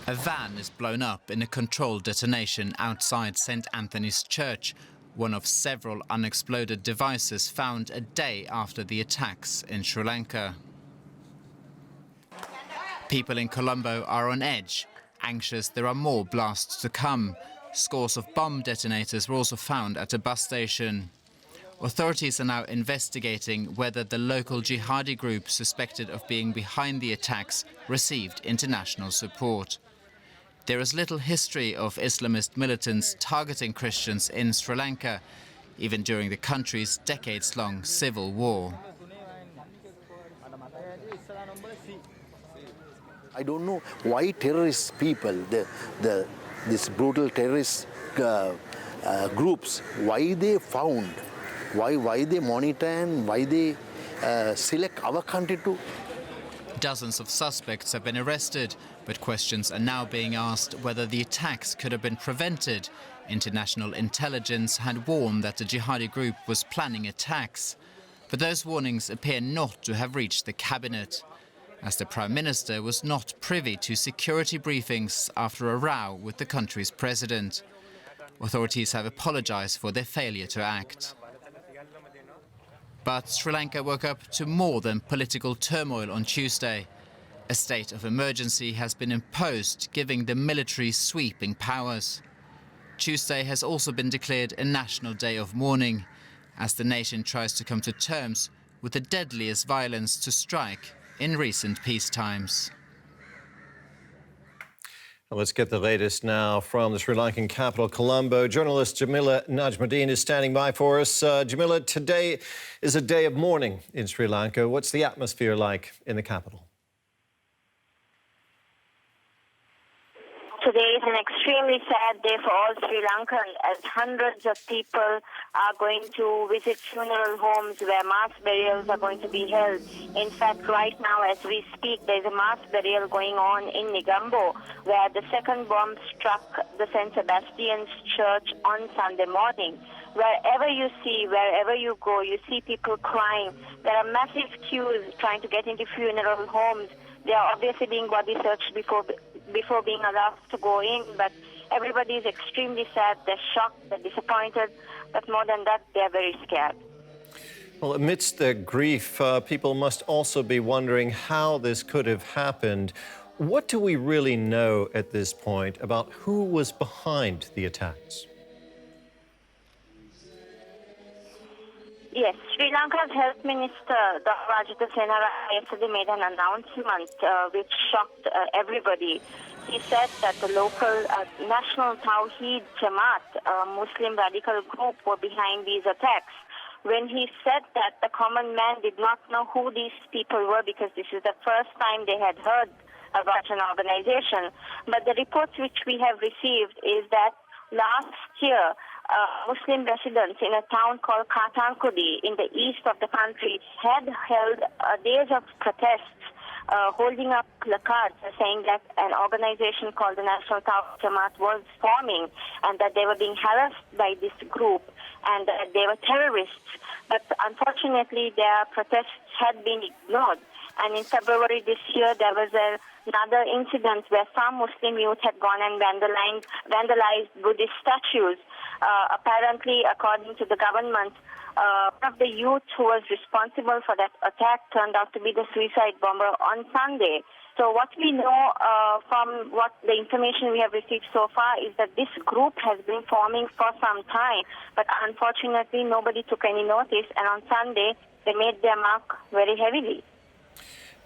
A van is blown up in a controlled detonation outside St Anthony's Church, one of several unexploded devices found a day after the attacks in Sri Lanka. People in Colombo are on edge, anxious there are more blasts to come. Scores of bomb detonators were also found at a bus station. Authorities are now investigating whether the local jihadi group suspected of being behind the attacks received international support. There is little history of Islamist militants targeting Christians in Sri Lanka, even during the country's decades-long civil war. I don't know why terrorist people, these brutal terrorist groups, why they found, why they monitor and why they select our country to. Dozens of suspects have been arrested, but questions are now being asked whether the attacks could have been prevented. International intelligence had warned that the jihadi group was planning attacks, but those warnings appear not to have reached the cabinet, as the Prime Minister was not privy to security briefings after a row with the country's president. Authorities have apologized for their failure to act. But Sri Lanka woke up to more than political turmoil on Tuesday. A state of emergency has been imposed, giving the military sweeping powers. Tuesday has also been declared a national day of mourning, as the nation tries to come to terms with the deadliest violence to strike in recent peace times. Let's get the latest now from the Sri Lankan capital, Colombo. Journalist Jamila Najmuddin is standing by for us. Jamila, today is a day of mourning in Sri Lanka. What's the atmosphere like in the capital? Today is an extremely sad day for all Sri Lankans, as hundreds of people are going to visit funeral homes where mass burials are going to be held. In fact, right now as we speak, there's a mass burial going on in Negombo, where the second bomb struck the St Sebastian's church on Sunday morning. Wherever you see, wherever you go, you see people crying. There are massive queues trying to get into funeral homes. They are obviously being body searched before being allowed to go in, but everybody is extremely sad. They're shocked, they're disappointed, but more than that, they're very scared. Well, amidst the grief, people must also be wondering how this could have happened. What do we really know at this point about who was behind the attacks? Yes, Sri Lanka's Health Minister, Dr. yesterday made an announcement which shocked everybody. He said that the local national Thowheeth Jama'ath, Muslim radical group, were behind these attacks. When he said that, the common man did not know who these people were, because this is the first time they had heard about an organization. But the reports which we have received is that last year, Muslim residents in a town called Katankudi in the east of the country had held days of protests, holding up placards saying that an organization called the National Thowheeth Jama'ath was forming, and that they were being harassed by this group, and that they were terrorists. But unfortunately, their protests had been ignored. And in February this year, there was another incident where some Muslim youth had gone and vandalized Buddhist statues. Apparently, according to the government, one of the youth who was responsible for that attack turned out to be the suicide bomber on Sunday. So what we know from what the information we have received so far is that this group has been forming for some time, but unfortunately nobody took any notice, and on Sunday they made their mark very heavily.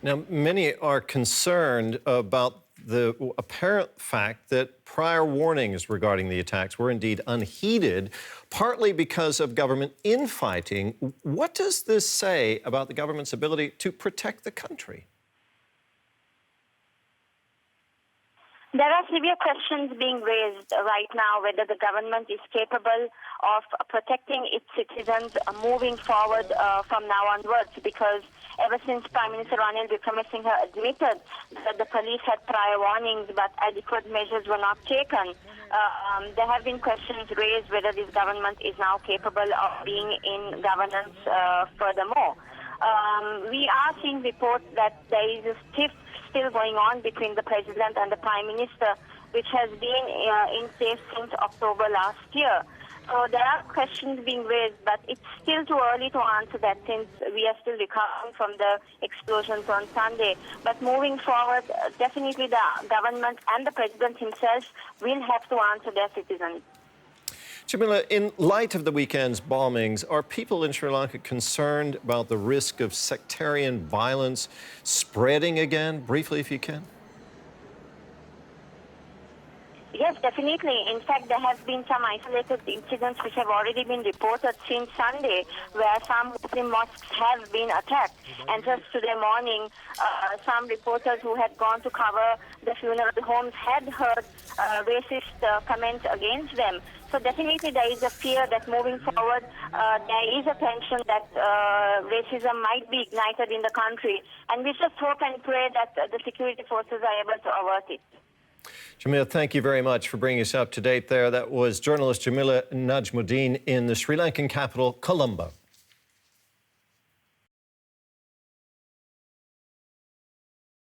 Now, many are concerned about the apparent fact that prior warnings regarding the attacks were indeed unheeded, partly because of government infighting. What does this say about the government's ability to protect the country? There are severe questions being raised right now whether the government is capable of protecting its citizens moving forward from now onwards, because ever since Prime Minister Ranil Wickremesinghe admitted that the police had prior warnings but adequate measures were not taken, there have been questions raised whether this government is now capable of being in governance furthermore. We are seeing reports that there is a stiff still going on between the President and the Prime Minister, which has been in place since October last year. So there are questions being raised, but it's still too early to answer that since we are still recovering from the explosions on Sunday. But moving forward, definitely the government and the President himself will have to answer their citizens. Jamila, in light of the weekend's bombings, are people in Sri Lanka concerned about the risk of sectarian violence spreading again? Briefly, if you can. Yes, definitely. In fact, there have been some isolated incidents which have already been reported since Sunday, where some Muslim mosques have been attacked. And just today morning, some reporters who had gone to cover the funeral homes had heard racist comments against them. So definitely there is a fear that moving forward, there is a tension that racism might be ignited in the country. And we just hope and pray that the security forces are able to avert it. Jamila, thank you very much for bringing us up to date there. That was journalist Jamila Najmuddin in the Sri Lankan capital, Colombo.